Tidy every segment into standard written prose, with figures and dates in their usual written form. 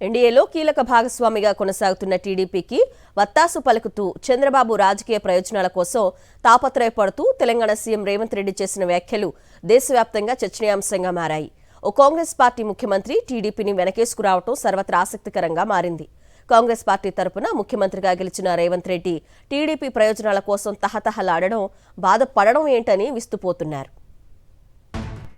ఎన్డీఏలో కీలక భాగస్వామిగా కొనసాగుతున్న టీడీపీకి వత్తాసు పలుకుతూ చంద్రబాబు రాజకీయ ప్రయోజనాల కోసం తాపత్రయపడుతూ తెలంగాణ సీఎం రేవంత్ రెడ్డి చేసిన వ్యాఖ్యలు దేశవ్యాప్తంగా చర్చనీయాంశంగా మారాయి. ఓ కాంగ్రెస్ పార్టీ ముఖ్యమంత్రి టీడీపీని వెనకేసుకురావటం సర్వత్రా ఆసక్తికరంగా మారింది. కాంగ్రెస్ పార్టీ తరపున ముఖ్యమంత్రిగా గెలిచిన రేవంత్ రెడ్డి టీడీపీ ప్రయోజనాల కోసం తహతహలాడడం, బాధపడడం ఏంటని విస్తుపోతున్నారు.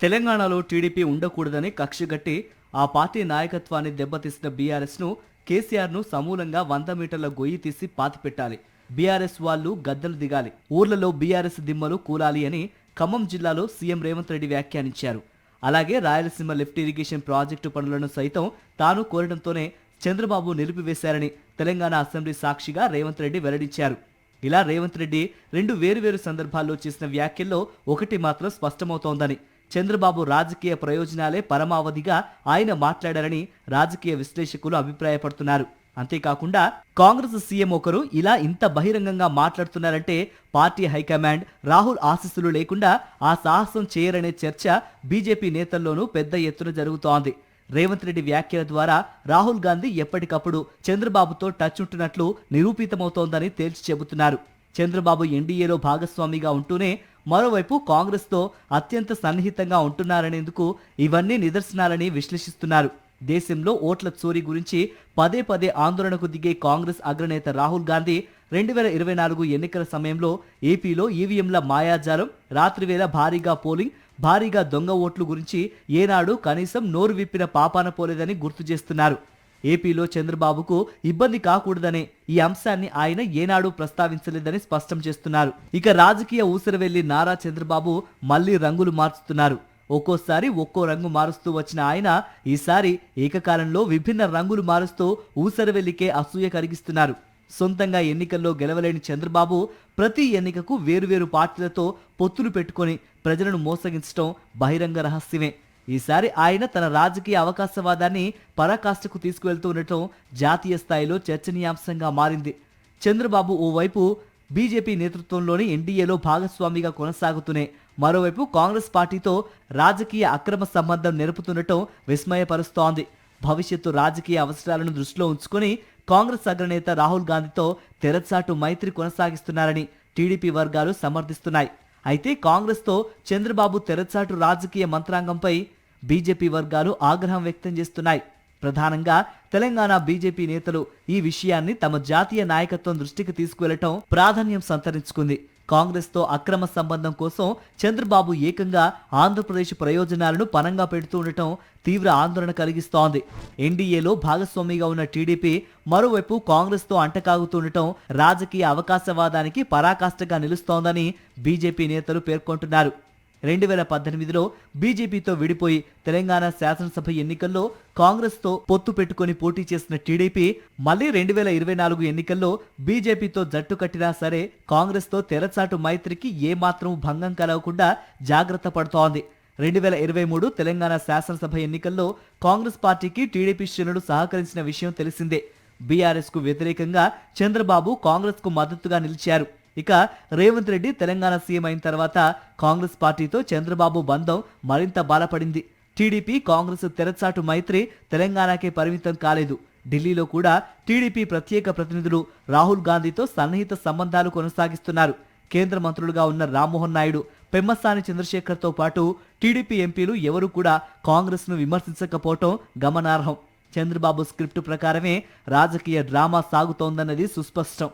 తెలంగాణలో టీడీపీ ఉండకూడదని కక్షగట్టి ఆ పార్టీ నాయకత్వాన్ని దెబ్బతీసిన బీఆర్ఎస్ను కేసీఆర్ను సమూలంగా 100 మీటర్ల గొయ్యి తీసి పాతిపెట్టాలి. బీఆర్ఎస్ వాళ్లు గద్దలు దిగాలి. ఊర్లలో బీఆర్ఎస్ దిమ్మలు కూలాలి అని ఖమ్మం జిల్లాలో సీఎం రేవంత్ రెడ్డి వ్యాఖ్యానించారు. అలాగే రాయలసీమ లిఫ్ట్ ఇరిగేషన్ ప్రాజెక్టు పనులను సైతం తాను కోరడంతోనే చంద్రబాబు నిలిపివేశారని తెలంగాణ అసెంబ్లీ సాక్షిగా రేవంత్ రెడ్డి వెల్లడించారు. ఇలా రేవంత్ రెడ్డి రెండు వేరువేరు సందర్భాల్లో చేసిన వ్యాఖ్యల్లో ఒకటి మాత్రం స్పష్టమవుతోందని, చంద్రబాబు రాజకీయ ప్రయోజనాలే పరమావధిగా ఆయన మాట్లాడారని రాజకీయ విశ్లేషకులు అభిప్రాయపడుతున్నారు. అంతేకాకుండా కాంగ్రెస్ సీఎం ఒకరు ఇలా ఇంత బహిరంగంగా మాట్లాడుతున్నారంటే పార్టీ హైకమాండ్ రాహుల్ ఆశీస్సులు లేకుండా ఆ సాహసం చేయరనే చర్చ బీజేపీ నేతల్లోనూ పెద్ద ఎత్తున జరుగుతోంది. రేవంత్ రెడ్డి వ్యాఖ్యల ద్వారా రాహుల్ గాంధీ ఎప్పటికప్పుడు చంద్రబాబుతో టచ్ ఉంటున్నట్లు నిరూపితమవుతోందని తేల్చి చెబుతున్నారు. చంద్రబాబు ఎన్డీఏలో భాగస్వామిగా ఉంటూనే మరోవైపు కాంగ్రెస్తో అత్యంత సన్నిహితంగా ఉంటున్నారనేందుకు ఇవన్నీ నిదర్శనాలని విశ్లేషిస్తున్నారు. దేశంలో ఓట్ల చోరీ గురించి పదే పదే ఆందోళనకు దిగే కాంగ్రెస్ అగ్రనేత రాహుల్ గాంధీ 2024 ఎన్నికల సమయంలో ఏపీలో ఈవీఎంల మాయాజాలం, రాత్రివేళ భారీగా పోలింగ్, భారీగా దొంగ ఓట్లు గురించి ఏనాడు కనీసం నోరు విప్పిన పాపాన పోలేదని గుర్తు చేస్తున్నారు. ఏపీలో చంద్రబాబుకు ఇబ్బంది కాకూడదనే ఈ అంశాన్ని ఆయన ఏనాడు ప్రస్తావించలేదని స్పష్టం చేస్తున్నారు. ఇక రాజకీయ ఊసరవెల్లి నారా చంద్రబాబు మళ్లీ రంగులు మార్చుతున్నారు. ఒక్కోసారి ఒక్కో రంగు మారుస్తూ వచ్చిన ఆయన ఈసారి ఏకకాలంలో విభిన్న రంగులు మారుస్తూ ఊసరవెల్లికే అసూయ కలిగిస్తున్నారు. సొంతంగా ఎన్నికల్లో గెలవలేని చంద్రబాబు ప్రతి ఎన్నికకు వేరువేరు పార్టీలతో పొత్తులు పెట్టుకుని ప్రజలను మోసగించడం బహిరంగ రహస్యమే. ఈసారి ఆయన తన రాజకీయ అవకాశవాదాన్ని పరాకాష్ఠకు తీసుకువెళ్తూ ఉండటం జాతీయ స్థాయిలో చర్చనీయాంశంగా మారింది. చంద్రబాబు ఓవైపు బీజేపీ నేతృత్వంలోని ఎన్డీఏలో భాగస్వామిగా కొనసాగుతూనే మరోవైపు కాంగ్రెస్ పార్టీతో రాజకీయ అక్రమ సంబంధం నెరుపుతుండటం విస్మయపరుస్తోంది. భవిష్యత్తు రాజకీయ అవసరాలను దృష్టిలో ఉంచుకొని కాంగ్రెస్ అగ్రనేత రాహుల్ గాంధీతో తెరచాటు మైత్రి కొనసాగిస్తున్నారని టీడీపీ వర్గాలు సమర్థిస్తున్నాయి. అయితే కాంగ్రెస్తో చంద్రబాబు తెరచాటు రాజకీయ మంత్రాంగంపై బీజేపీ వర్గాలు ఆగ్రహం వ్యక్తం చేస్తున్నాయి. ప్రధానంగా తెలంగాణ బీజేపీ నేతలు ఈ విషయాన్ని తమ జాతీయ నాయకత్వం దృష్టికి తీసుకువెళ్లటం ప్రాధాన్యం సంతరించుకుంది. కాంగ్రెస్తో అక్రమ సంబంధం కోసం చంద్రబాబు ఏకంగా ఆంధ్రప్రదేశ్ ప్రయోజనాలను పనంగా పెడుతూ ఉండటం తీవ్ర ఆందోళన కలిగిస్తోంది. ఎన్డీఏలో భాగస్వామిగా ఉన్న టీడీపీ మరోవైపు కాంగ్రెస్తో అంటకాగుతుండటం రాజకీయ అవకాశవాదానికి పరాకాష్ఠగా నిలుస్తోందని బీజేపీ నేతలు పేర్కొంటున్నారు. 2018లో బీజేపీతో విడిపోయి తెలంగాణ శాసనసభ ఎన్నికల్లో కాంగ్రెస్తో పొత్తు పెట్టుకుని పోటీ చేసిన టీడీపీ మళ్లీ 2024 ఎన్నికల్లో బీజేపీతో జట్టు కట్టినా సరే కాంగ్రెస్తో తెరచాటు మైత్రికి ఏమాత్రం భంగం కలగకుండా జాగ్రత్త పడుతోంది. 2023 తెలంగాణ శాసనసభ ఎన్నికల్లో కాంగ్రెస్ పార్టీకి టీడీపీ శ్రేణులు సహకరించిన విషయం తెలిసిందే. బీఆర్ఎస్ కు వ్యతిరేకంగా చంద్రబాబు కాంగ్రెస్ కు మద్దతుగా నిలిచారు. ఇక రేవంత్ రెడ్డి తెలంగాణ సీఎం అయిన తర్వాత కాంగ్రెస్ పార్టీతో చంద్రబాబు బంధం మరింత బలపడింది. టీడీపీ కాంగ్రెస్ తెరచాటు మైత్రి తెలంగాణకే పరిమితం కాలేదు. ఢిల్లీలో కూడా టీడీపీ ప్రత్యేక ప్రతినిధులు రాహుల్ గాంధీతో సన్నిహిత సంబంధాలు కొనసాగిస్తున్నారు. కేంద్ర మంత్రులుగా ఉన్న రామ్మోహన్ నాయుడు, పెమ్మసాని చంద్రశేఖర్తో పాటు టీడీపీ ఎంపీలు ఎవరూ కూడా కాంగ్రెస్ను విమర్శించకపోవటం గమనార్హం. చంద్రబాబు స్క్రిప్టు ప్రకారమే రాజకీయ డ్రామా సాగుతోందన్నది సుస్పష్టం.